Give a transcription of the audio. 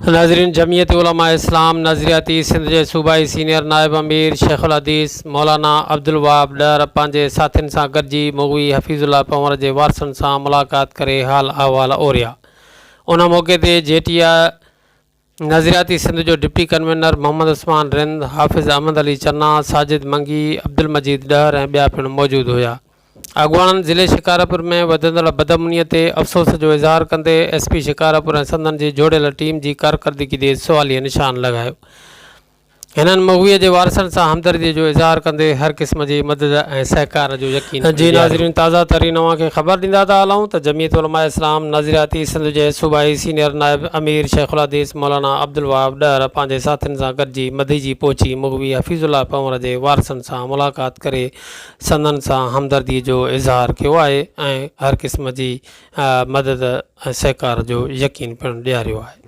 नाज़रीन, जमीयत उलमा इस्लाम नज़रियाती सिंध के सूबाई सीनियर नायब अमीर शेखुल हदीस मौलाना अब्दुल वहाब डर पंहिंजे साथियुनि सां गॾिजी मुग़वी हफ़ीज़ुल्लाह पंवर के वारसनि सां मुलाक़ात करे हाल अहवाल ओरिया। उन मौके ते जेटिया नज़रियाती सिंध जो डिप्टी कन्वीनर मोहम्मद उस्मान रिंद, हाफ़िज़ अहमद अली चन्ना, साजिद मंगी, अब्दुल मजीद डर ऐं ॿिया पिणु मौजूदु हुआ। अॻवाननि ज़िले शिकारपुर में वधंदड़ बदअमनीअ ते अफ़सोस जो इज़हार कंदे SP शिकारपुर ऐं संदन जी जोड़ियल टीम जी कारकर्दगी ते सवालिया निशान लॻायो। हिननि मुग़वीअ जे वारसनि सां हमदर्दी जो इज़हार कंदे हर क़िस्म जी मदद ऐं सहकार जो यकीन जी। नाज़रीन, ताज़ा तरीन अव्हांखे ख़बर ॾींदा था हलूं त जमीयत उलमा इस्लाम नज़रियाती सिंध जे सूबाई सीनियर नायब अमीर शेखुल हदीस मौलाना अब्दुल वहाब डर पंहिंजे साथियुनि सां गॾिजी मधीजी पहुची मुग़वी हफ़ीज़ुल्लाह पंवर जे वारसनि सां मुलाक़ात करे संदन सां हमदर्दी जो इज़हार कयो आहे ऐं हर क़िस्म जी मदद ऐं सहकार जो यकीन पिणु ॾियारियो आहे।